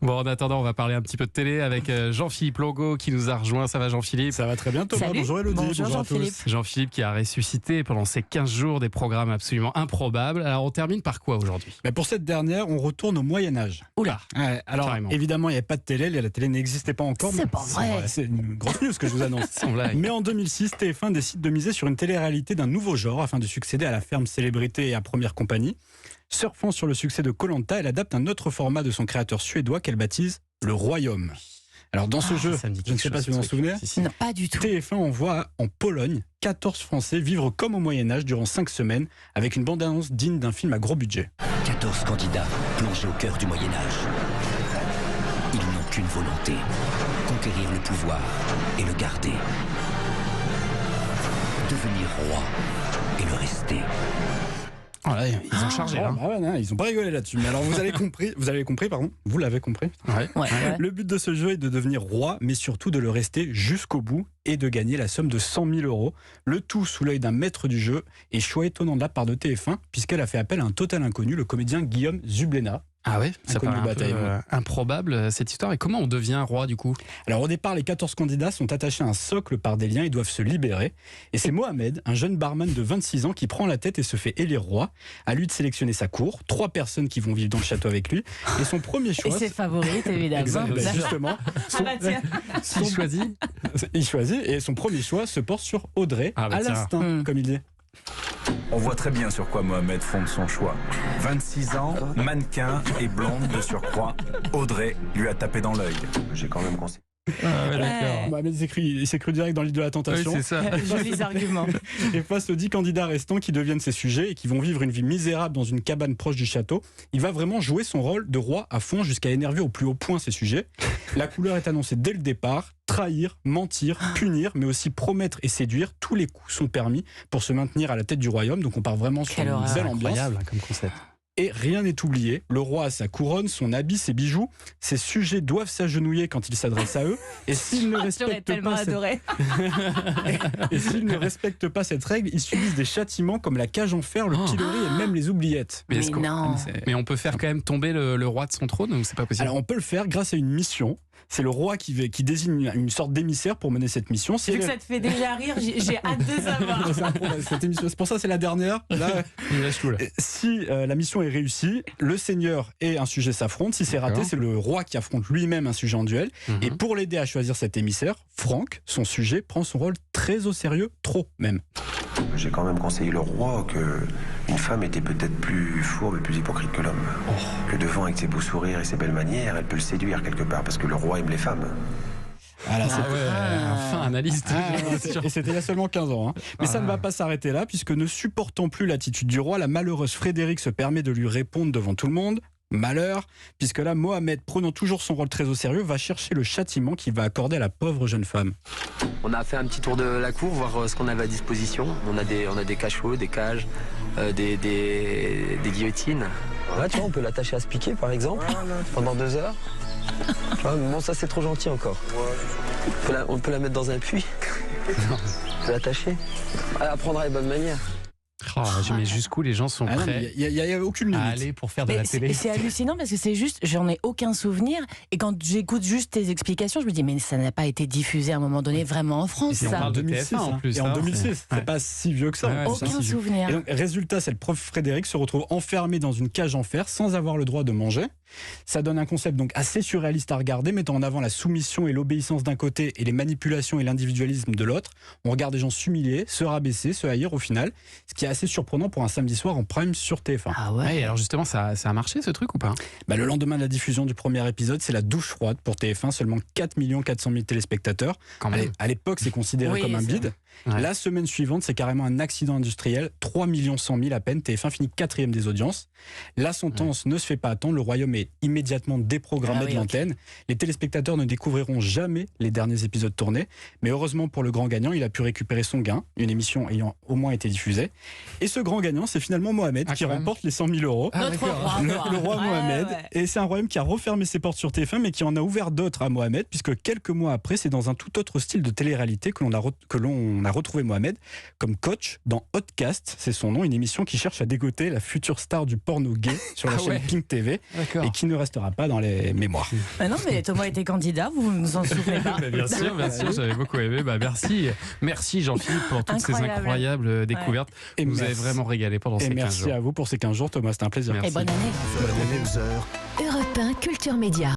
Bon, en attendant, on va parler un petit peu de télé avec Jean-Philippe Longo qui nous a rejoint. Ça va, Jean-Philippe? Ça va très bien, Thomas. Salut. Bonjour Elodie. Bonjour à tous. Jean-Philippe qui a ressuscité pendant ces 15 jours des programmes absolument improbables. Alors, on termine par quoi aujourd'hui? Mais pour cette dernière, on retourne au Moyen-Âge. Oula. Ouais, alors, Carrément. évidemment, il n'y avait pas de télé. La télé n'existait pas encore. C'est pas vrai. C'est une grosse news que je vous annonce. Sans blague. Mais en 2006, TF1 décide de miser sur une télé-réalité d'un nouveau genre afin de succéder à la ferme célébrité et à Première Compagnie. Surfant sur le succès de Koh-Lanta, elle adapte un autre format de son créateur suédois qu'elle baptise Le Royaume. Alors dans ce jeu, Ça me dit je ne quelque sais pas chose, si vous en ce truc. souvenez, Si, si. Non, pas du tout. TF1 envoie en Pologne 14 Français vivre comme au Moyen-Âge durant 5 semaines avec une bande-annonce digne d'un film à gros budget. 14 candidats plongés au cœur du Moyen-Âge. Ils n'ont qu'une volonté, conquérir le pouvoir et le garder. Devenir roi et le rester. Voilà, ils ont chargé. Ah, Hein. bah ouais, non, ils n'ont pas rigolé là-dessus. Mais alors vous l'avez compris, vous l'avez compris. Ouais. Ouais. Le but de ce jeu est de devenir roi, mais surtout de le rester jusqu'au bout et de gagner la somme de 100 000 €. Le tout sous l'œil d'un maître du jeu. Et choix étonnant de la part de TF1, puisqu'elle a fait appel à un total inconnu, le comédien Guillaume Zublena. Ah ouais, ça Inconnu paraît un peu bataille. improbable cette histoire. Et comment on devient roi du coup? Alors au départ, les 14 candidats sont attachés à un socle par des liens et doivent se libérer. Et c'est Mohamed, un jeune barman de 26 ans, qui prend la tête et se fait élire roi. À lui de sélectionner sa cour, 3 personnes qui vont vivre dans le château avec lui. Et son premier Et choix... ses favorites, évidemment. Exact, bah, justement, Ah bah tiens. S'il choisit. il choisit et son premier choix se porte sur Audrey, Ah bah à tiens. l'instinct, comme il dit. On voit très bien sur quoi Mohamed fonde son choix. 26 ans, mannequin et blonde de surcroît. Audrey lui a tapé dans l'œil. J'ai quand même conseillé. Ah ouais, d'accord. Mohamed il s'est cru direct dans l'île de la Oui, tentation. c'est ça. Jolis arguments. Et face aux 10 candidats restants qui deviennent ses sujets et qui vont vivre une vie misérable dans une cabane proche du château, il va vraiment jouer son rôle de roi à fond jusqu'à énerver au plus haut point ses sujets. La couleur est annoncée dès le départ. Trahir, mentir, punir, mais aussi promettre et séduire. Tous les coups sont permis pour se maintenir à la tête du royaume. Donc on part vraiment sur Quelle une horreur. belle ambiance. Incroyable hein, comme concept. Et rien n'est oublié. Le roi a sa couronne, son habit, ses bijoux. Ses sujets doivent s'agenouiller quand il s'adresse à eux. Et s'ils ne J'aurais respectent tellement pas cette... adoré. Et s'ils ne respectent pas cette règle, ils subissent des châtiments comme la cage en fer, le pilori et même les oubliettes. Mais, est-ce Mais qu'on- non. mais on peut faire quand même tomber le roi de son trône ou c'est pas possible? Alors on peut le faire grâce à une mission. C'est le roi qui désigne une sorte d'émissaire pour mener cette mission. Si Vu elle que est- ça te fait déjà rire, j'ai hâte de savoir. C'est un problème, cette émission. C'est pour ça que c'est la dernière. Là, Il lâche tout là. si la mission est réussie, le seigneur et un sujet s'affrontent. Si c'est raté, D'accord. c'est le roi qui affronte lui-même un sujet en duel. Mhm. Et pour l'aider à choisir cet émissaire, Franck, son sujet, prend son rôle très au sérieux, trop même. J'ai quand même conseillé le roi que une femme était peut-être plus fourbe et plus hypocrite que l'homme. Que devant, avec ses beaux sourires et ses belles manières, elle peut le séduire quelque part, parce que le roi aime les femmes. Voilà, c'est- Ah ouais, enfin analyste. Et c'était il y a seulement 15 ans. Hein. Mais ça ne va pas s'arrêter là, puisque ne supportant plus l'attitude du roi, la malheureuse Frédéric se permet de lui répondre devant tout le monde. Malheur, puisque là, Mohamed, prenant toujours son rôle très au sérieux, va chercher le châtiment qu'il va accorder à la pauvre jeune femme. On a fait un petit tour de la cour, voir ce qu'on avait à disposition. On a des cachots, des cages, des guillotines. Là, tu vois, on peut l'attacher à ce piquet, par exemple, pendant 2 heures. Tu vois, bon, ça, c'est trop gentil encore. On peut la mettre dans un puits. On peut l'attacher. Apprendre à les bonnes manières. Oh, mais jusqu'où les gens sont Ah non, prêts il n'y a aucune à limite. aller pour faire de Mais la télé? c'est hallucinant parce que c'est juste, j'en ai aucun souvenir. Et quand j'écoute juste tes explications, je me dis, mais ça n'a pas été diffusé à un moment donné vraiment en France, Et on ça. parle de TF1 en hein. plus. Et en hein, 2006, c'est pas si vieux que ça. Ouais, en plus, hein. Aucun souvenir. Et donc, résultat, c'est le prof Frédéric se retrouve enfermé dans une cage en fer sans avoir le droit de manger. Ça donne un concept donc assez surréaliste à regarder, mettant en avant la soumission et l'obéissance d'un côté et les manipulations et l'individualisme de l'autre. On regarde des gens s'humilier, se rabaisser, se haïr au final, ce qui est assez surprenant pour un samedi soir en prime sur TF1. Ah Ouais, et ouais. alors justement, ça a marché ce truc ou pas? Bah, le lendemain de la diffusion du premier épisode, c'est la douche froide pour TF1, seulement 4 400 000 téléspectateurs. Quand même. À l'époque, c'est considéré Oui, comme un c'est bide. Ouais. La semaine suivante, c'est carrément un accident industriel. 3 100 000 à peine. TF1 finit 4e des audiences. La sentence ne se fait pas attendre. Le royaume est immédiatement déprogrammé Ah oui, de l'antenne. Les téléspectateurs ne découvriront jamais les derniers épisodes tournés. Mais heureusement pour le grand gagnant, il a pu récupérer son gain, une émission ayant au moins été diffusée. Et ce grand gagnant, c'est finalement Mohamed Ah, qui quand même. remporte les 100 000 €. Ah, Notre d'accord. roi. Le roi Ouais, Mohamed. ouais. Et c'est un royaume qui a refermé ses portes sur TF1, mais qui en a ouvert d'autres à Mohamed, puisque quelques mois après, c'est dans un tout autre style de télé-réalité que l'on on a retrouvé Mohamed comme coach dans Hotcast, c'est son nom, une émission qui cherche à dégoter la future star du porno gay sur la chaîne Pink TV et qui ne restera pas dans les mémoires. Non, mais Thomas était candidat, vous ne vous en souvenez pas? Bien sûr, j'avais beaucoup aimé. Merci Jean-Philippe pour toutes ces incroyables découvertes. Et vous avez vraiment régalé pendant ces 15 jours. Merci à vous pour ces 15 jours, Thomas, c'était un plaisir. Et bonne année. Europe 1 Culture Média.